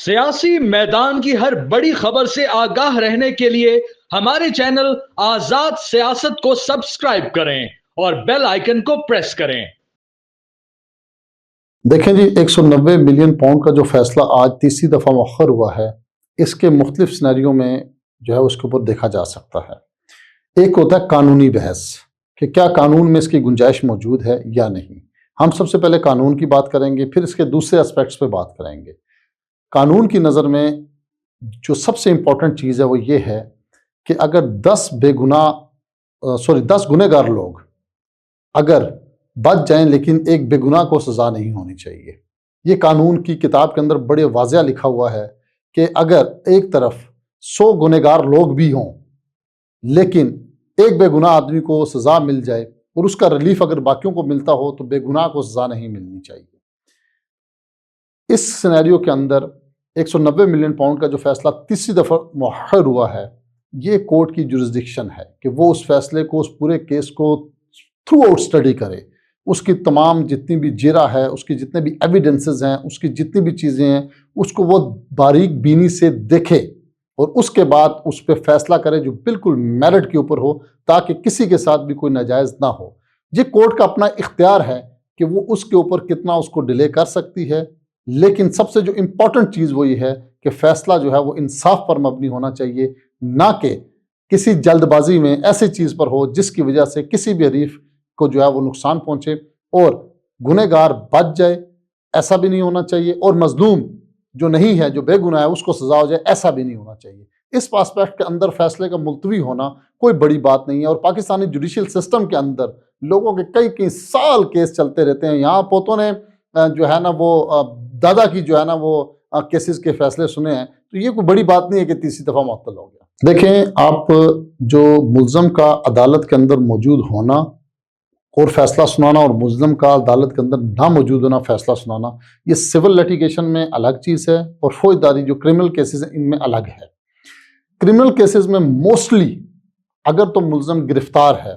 سیاسی میدان کی ہر بڑی خبر سے آگاہ رہنے کے لیے ہمارے چینل آزاد سیاست کو سبسکرائب کریں اور بیل آئیکن کو پریس کریں۔ دیکھیں جی 190 ملین پاؤنڈ کا جو فیصلہ آج تیسری دفعہ مؤخر ہوا ہے، اس کے مختلف سینیریو میں جو ہے اس کے اوپر دیکھا جا سکتا ہے۔ ایک ہوتا ہے قانونی بحث کہ کیا قانون میں اس کی گنجائش موجود ہے یا نہیں۔ ہم سب سے پہلے قانون کی بات کریں گے، پھر اس کے دوسرے اسپیکٹس پہ بات کریں گے۔ قانون کی نظر میں جو سب سے امپورٹنٹ چیز ہے وہ یہ ہے کہ اگر 10 گنہگار لوگ اگر بچ جائیں لیکن ایک بے گناہ کو سزا نہیں ہونی چاہیے۔ یہ قانون کی کتاب کے اندر بڑے واضح لکھا ہوا ہے کہ اگر ایک طرف 100 گنہگار لوگ بھی ہوں لیکن ایک بے گناہ آدمی کو سزا مل جائے اور اس کا ریلیف اگر باقیوں کو ملتا ہو تو بے گناہ کو سزا نہیں ملنی چاہیے۔ اس سینیریو کے اندر 190 ملین پاؤنڈ کا جو فیصلہ تیسری دفعہ مؤخر ہوا ہے، یہ کورٹ کی جورسڈکشن ہے کہ وہ اس فیصلے کو، اس پورے کیس کو تھرو آؤٹ اسٹڈی کرے، اس کی تمام جتنی بھی جرہ ہے، اس کی جتنے بھی ایویڈنسز ہیں، اس کی جتنی بھی چیزیں ہیں، اس کو وہ باریک بینی سے دیکھے اور اس کے بعد اس پہ فیصلہ کرے جو بالکل میرٹ کے اوپر ہو، تاکہ کسی کے ساتھ بھی کوئی ناجائز نہ ہو۔ یہ کورٹ کا اپنا اختیار ہے کہ وہ اس کے اوپر کتنا اس کو ڈیلے کر سکتی ہے، لیکن سب سے جو امپورٹنٹ چیز وہ یہ ہے کہ فیصلہ جو ہے وہ انصاف پر مبنی ہونا چاہیے، نہ کہ کسی جلد بازی میں ایسی چیز پر ہو جس کی وجہ سے کسی بھی حریف کو جو ہے وہ نقصان پہنچے اور گنہگار بچ جائے، ایسا بھی نہیں ہونا چاہیے، اور مظلوم جو نہیں ہے، جو بے گناہ ہے، اس کو سزا ہو جائے، ایسا بھی نہیں ہونا چاہیے۔ اس آسپیکٹ کے اندر فیصلے کا ملتوی ہونا کوئی بڑی بات نہیں ہے، اور پاکستانی جوڈیشل سسٹم کے اندر لوگوں کے کئی سال کیس چلتے رہتے ہیں۔ یہاں پوتوں نے جو ہے نا وہ دادا کی جو ہے نا وہ کیسز کے فیصلے سنے ہیں، تو یہ کوئی بڑی بات نہیں ہے کہ تیسری دفعہ معطل ہو گیا۔ دیکھیں، آپ جو ملزم کا عدالت کے اندر موجود ہونا اور فیصلہ سنانا اور ملزم کا عدالت کے اندر نہ موجود ہونا فیصلہ سنانا، یہ سول لیٹیگیشن میں الگ چیز ہے، اور فوجداری جو کرمنل کیسز ہیں ان میں الگ ہے۔ کرمنل کیسز میں موسٹلی اگر تو ملزم گرفتار ہے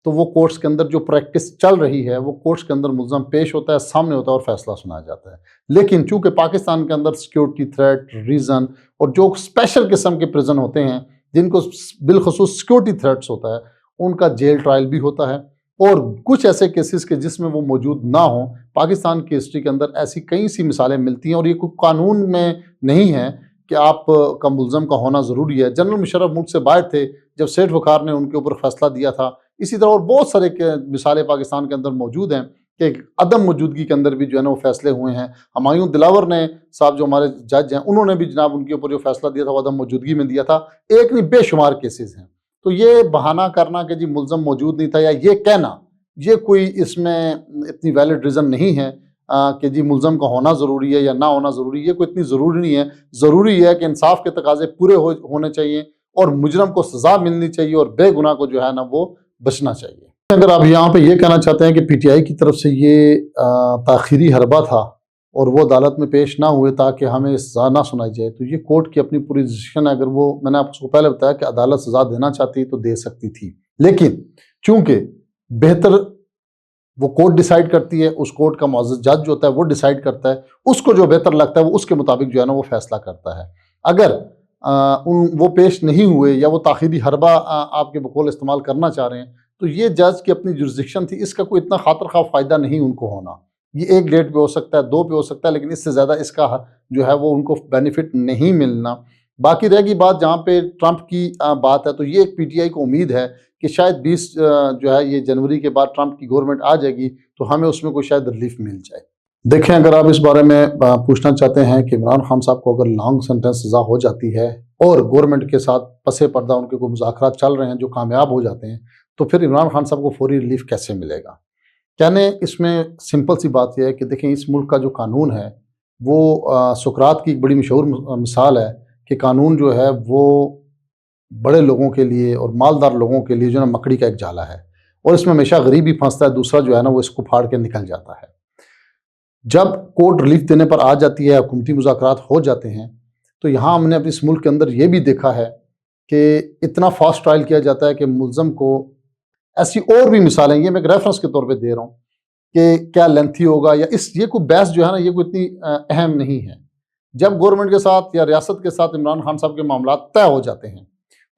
تو وہ کورٹس کے اندر جو پریکٹس چل رہی ہے، وہ کورٹس کے اندر ملزم پیش ہوتا ہے، سامنے ہوتا ہے اور فیصلہ سنایا جاتا ہے۔ لیکن چونکہ پاکستان کے اندر سیکیورٹی تھریٹ، ریزن اور جو اسپیشل قسم کے پریزن ہوتے ہیں جن کو بالخصوص سیکیورٹی تھریٹس ہوتا ہے، ان کا جیل ٹرائل بھی ہوتا ہے، اور کچھ ایسے کیسز کے جس میں وہ موجود نہ ہوں۔ پاکستان کی ہسٹری کے اندر ایسی کئی سی مثالیں ملتی ہیں، اور یہ کوئی قانون میں نہیں ہے کہ آپ کا ملزم کا ہونا ضروری ہے۔ جنرل مشرف ملک سے باہر تھے جب سیٹھ وقار نے ان کے اوپر فیصلہ دیا تھا، اسی طرح اور بہت سارے مثالیں پاکستان کے اندر موجود ہیں کہ عدم موجودگی کے اندر بھی جو ہے نا وہ فیصلے ہوئے ہیں۔ ہمایوں دلاور نے صاحب جو ہمارے جج ہیں، انہوں نے بھی جناب ان کے اوپر جو فیصلہ دیا تھا وہ عدم موجودگی میں دیا تھا۔ ایک نہیں، بے شمار کیسز ہیں۔ تو یہ بہانہ کرنا کہ جی ملزم موجود نہیں تھا، یا یہ کہنا، یہ کوئی اس میں اتنی ویلڈ ریزن نہیں ہے کہ جی ملزم کا ہونا ضروری ہے یا نہ ہونا ضروری ہے۔ یہ کوئی اتنی ضروری نہیں ہے۔ ضروری ہے کہ انصاف کے تقاضے پورے ہونے چاہیے اور مجرم کو سزا ملنی چاہیے اور بے گناہ کو جو ہے نا وہ بچنا چاہیے۔ اگر آپ یہاں پہ یہ کہنا چاہتے ہیں کہ پی ٹی آئی کی طرف سے یہ تاخیری حربہ تھا اور وہ عدالت میں پیش نہ ہوئے تاکہ ہمیں سزا نہ سنائی جائے، تو یہ کورٹ کی اپنی پوری ڈسیشن ہے۔ اگر وہ، میں نے آپ کو پہلے بتایا کہ عدالت سزا دینا چاہتی تو دے سکتی تھی، لیکن چونکہ بہتر وہ کورٹ ڈیسائیڈ کرتی ہے، اس کورٹ کا معزز جج جو ہوتا ہے وہ ڈیسائیڈ کرتا ہے، اس کو جو بہتر لگتا ہے وہ اس کے مطابق جو ہے نا وہ فیصلہ کرتا ہے۔ اگر وہ پیش نہیں ہوئے یا وہ تاخیری حربہ آپ کے بقول استعمال کرنا چاہ رہے ہیں، تو یہ جج کی اپنی جورسڈکشن تھی، اس کا کوئی اتنا خاطر خواہ فائدہ نہیں ان کو ہونا۔ یہ ایک ڈیٹ پہ ہو سکتا ہے، 2 پہ ہو سکتا ہے، لیکن اس سے زیادہ اس کا جو ہے وہ ان کو بینیفٹ نہیں ملنا۔ باقی رہ گی بات جہاں پہ ٹرمپ کی بات ہے، تو یہ ایک پی ٹی آئی کو امید ہے کہ شاید 20 جو ہے یہ جنوری کے بعد ٹرمپ کی گورنمنٹ آ جائے گی تو ہمیں اس میں کوئی شاید ریلیف مل جائے۔ دیکھیں، اگر آپ اس بارے میں پوچھنا چاہتے ہیں کہ عمران خان صاحب کو اگر لانگ سینٹنس سزا ہو جاتی ہے اور گورنمنٹ کے ساتھ پسے پردہ ان کے کوئی مذاکرات چل رہے ہیں جو کامیاب ہو جاتے ہیں، تو پھر عمران خان صاحب کو فوری ریلیف کیسے ملے گا؟ کہنے اس میں سمپل سی بات یہ ہے کہ دیکھیں، اس ملک کا جو قانون ہے وہ سقراط کی ایک بڑی مشہور مثال ہے کہ قانون جو ہے وہ بڑے لوگوں کے لیے اور مالدار لوگوں کے لیے جو ہے مکڑی کا ایک جالا ہے، اور اس میں ہمیشہ غریب ہی پھنستا ہے، دوسرا جو ہے نا وہ اس کو پھاڑ کے نکل جاتا ہے۔ جب کورٹ ریلیف دینے پر آ جاتی ہے، حکومتی مذاکرات ہو جاتے ہیں، تو یہاں ہم نے اپنے اس ملک کے اندر یہ بھی دیکھا ہے کہ اتنا فاسٹ ٹرائل کیا جاتا ہے کہ ملزم کو، ایسی اور بھی مثالیں، یہ میں ایک ریفرنس کے طور پہ دے رہا ہوں کہ کیا لینتھی ہوگا، یا یہ کوئی بحث جو ہے نا یہ کوئی اتنی اہم نہیں ہے، جب گورنمنٹ کے ساتھ یا ریاست کے ساتھ عمران خان صاحب کے معاملات طے ہو جاتے ہیں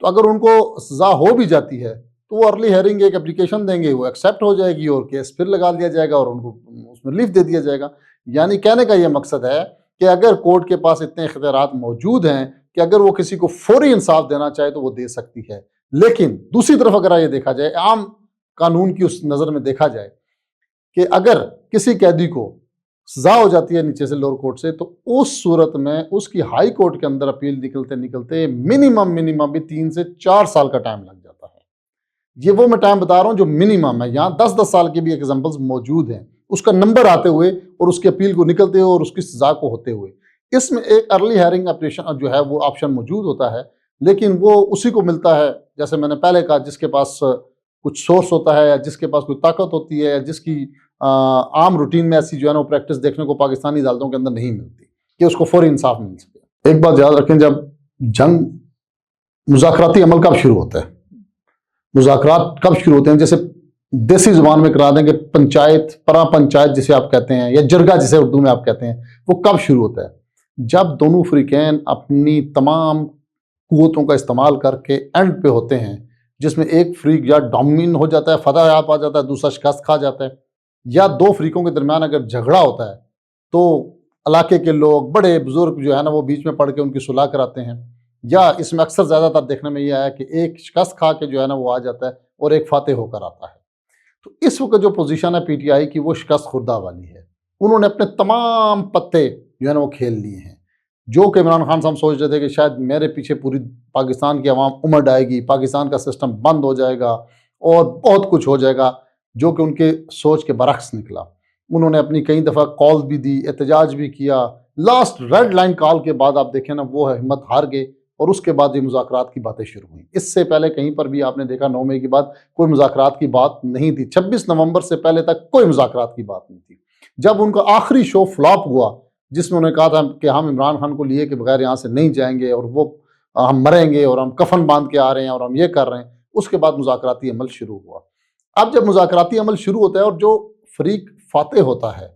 تو اگر ان کو سزا ہو بھی جاتی ہے تو وہ ارلی ہیئرنگ ایک اپلیکیشن دیں گے، وہ ایکسیپٹ ہو جائے گی اور کیس پھر لگا دیا جائے گا اور ان کو اس میں ریلیف دے دیا جائے گا۔ یعنی کہنے کا یہ مقصد ہے کہ اگر کورٹ کے پاس اتنے اختیارات موجود ہیں کہ اگر وہ کسی کو فوری انصاف دینا چاہے تو وہ دے سکتی ہے، لیکن دوسری طرف اگر یہ دیکھا جائے، عام قانون کی اس نظر میں دیکھا جائے کہ اگر کسی قیدی کو سزا ہو جاتی ہے نیچے سے لوور کورٹ سے تو اس صورت میں اس کی ہائی کورٹ کے اندر اپیل نکلتے منیمم بھی 3 سے 4 سال کا ٹائم لگ جاتا ہے۔ یہ وہ میں ٹائم بتا رہا ہوں جو منیمم ہے، یہاں 10 سال کی بھی ایگزامپلز موجود ہیں، اس کا نمبر آتے ہوئے اور اس کے اپیل کو نکلتے ہوئے اور اس کی سزا کو ہوتے ہوئے۔ اس میں ایک ارلی ہیئرنگ اپریشن جو ہے وہ آپشن موجود ہوتا ہے، لیکن وہ اسی کو ملتا ہے جیسے میں نے پہلے کہا، جس کے پاس کچھ سورس ہوتا ہے یا جس کے پاس کوئی طاقت ہوتی ہے یا جس کی عام روٹین میں ایسی جو ہے نا وہ پریکٹس دیکھنے کو پاکستانی عدالتوں کے اندر نہیں ملتی کہ اس کو فوری انصاف مل سکے۔ ایک بات یاد رکھیں، جب جنگ مذاکراتی عمل کب شروع ہوتا ہے، مذاکرات کب شروع ہوتے ہیں، جیسے دیسی زبان میں کرا دیں کہ پنچایت، پرا پنچایت جسے آپ کہتے ہیں یا جرگہ جسے اردو میں آپ کہتے ہیں، وہ کب شروع ہوتا ہے؟ جب دونوں فریقین اپنی تمام قوتوں کا استعمال کر کے اینڈ پہ ہوتے ہیں، جس میں ایک فریق یا ڈومین ہو جاتا ہے، فتح یاب آ جاتا ہے، دوسرا شکست کھا جاتا ہے، یا دو فریقوں کے درمیان اگر جھگڑا ہوتا ہے تو علاقے کے لوگ بڑے بزرگ جو ہے نا وہ بیچ میں پڑھ کے ان کی صلح کراتے ہیں، یا اس میں اکثر زیادہ تر دیکھنے میں یہ آیا کہ ایک شکست کھا کے جو ہے نا وہ آ جاتا ہے اور ایک فاتح ہو کر آتا ہے۔ تو اس وقت جو پوزیشن ہے پی ٹی آئی کی وہ شکست خوردہ والی ہے، انہوں نے اپنے تمام پتے جو ہے نا وہ کھیل لیے ہیں، جو کہ عمران خان صاحب سوچ رہے تھے کہ شاید میرے پیچھے پوری پاکستان کی عوام امڑ آئے گی، پاکستان کا سسٹم بند ہو جائے گا اور بہت کچھ ہو جائے گا، جو کہ ان کے سوچ کے برعکس نکلا۔ انہوں نے اپنی کئی دفعہ کال بھی دی، احتجاج بھی کیا، لاسٹ ریڈ لائن کال کے بعد آپ دیکھیں نا وہ ہمت ہار گئے اور اس کے بعد یہ مذاکرات کی باتیں شروع ہوئیں۔ اس سے پہلے کہیں پر بھی آپ نے دیکھا 9 مئی کے بعد کوئی مذاکرات کی بات نہیں تھی، 26 نومبر سے پہلے تک کوئی مذاکرات کی بات نہیں تھی۔ جب ان کا آخری شو فلاپ ہوا جس میں انہوں نے کہا تھا کہ ہم عمران خان کو لیے کے بغیر یہاں سے نہیں جائیں گے اور وہ ہم مریں گے اور ہم کفن باندھ کے آ رہے ہیں اور ہم یہ کر رہے ہیں، اس کے بعد مذاکراتی عمل شروع ہوا۔ اب جب مذاکراتی عمل شروع ہوتا ہے اور جو فریق فاتح ہوتا ہے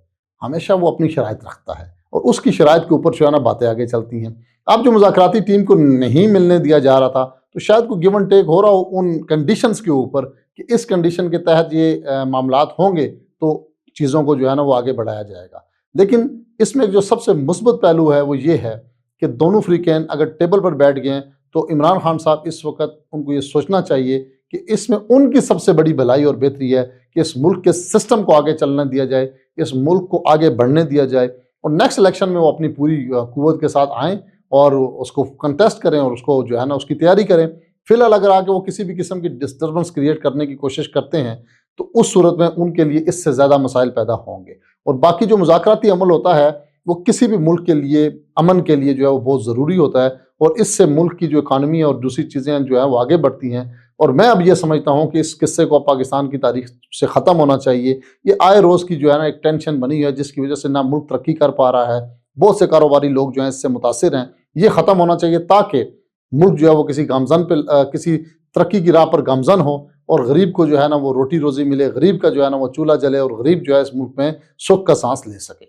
ہمیشہ وہ اپنی شرائط رکھتا ہے اور اس کی شرائط کے اوپر جو ہے نا باتیں آگے چلتی ہیں۔ اب جو مذاکراتی ٹیم کو نہیں ملنے دیا جا رہا تھا تو شاید کوئی گیو اینڈ ٹیک ہو رہا ہو ان کنڈیشنز کے اوپر کہ اس کنڈیشن کے تحت یہ معاملات ہوں گے تو چیزوں کو جو ہے نا وہ آگے بڑھایا جائے گا۔ لیکن اس میں جو سب سے مثبت پہلو ہے وہ یہ ہے کہ دونوں فریقین اگر ٹیبل پر بیٹھ گئے ہیں تو عمران خان صاحب اس وقت ان کو یہ سوچنا چاہیے کہ اس میں ان کی سب سے بڑی بھلائی اور بہتری ہے کہ اس ملک کے سسٹم کو آگے چلنے دیا جائے، اس ملک کو آگے بڑھنے دیا جائے اور نیکسٹ الیکشن میں وہ اپنی پوری قوت کے ساتھ آئیں اور اس کو کنٹیسٹ کریں اور اس کو جو ہے نا اس کی تیاری کریں۔ فی الحال اگر آگے وہ کسی بھی قسم کی ڈسٹربنس کریٹ کرنے کی کوشش کرتے ہیں تو اس صورت میں ان کے لیے اس سے زیادہ مسائل پیدا ہوں گے، اور باقی جو مذاکراتی عمل ہوتا ہے وہ کسی بھی ملک کے لیے، امن کے لیے جو ہے وہ بہت ضروری ہوتا ہے، اور اس سے ملک کی جو اکانومی اور دوسری چیزیں جو ہیں وہ آگے بڑھتی ہیں۔ اور میں اب یہ سمجھتا ہوں کہ اس قصے کو پاکستان کی تاریخ سے ختم ہونا چاہیے۔ یہ آئے روز کی جو ہے نا ایک ٹینشن بنی ہے جس کی وجہ سے نہ ملک ترقی کر پا رہا ہے، بہت سے کاروباری لوگ جو ہیں اس سے متاثر ہیں، یہ ختم ہونا چاہیے تاکہ ملک جو ہے وہ کسی گامزن پہ کسی ترقی کی راہ پر گامزن ہو اور غریب کو جو ہے نا وہ روٹی روزی ملے، غریب کا جو ہے نا وہ چولہا جلے اور غریب جو ہے اس ملک میں سکھ کا سانس لے سکے۔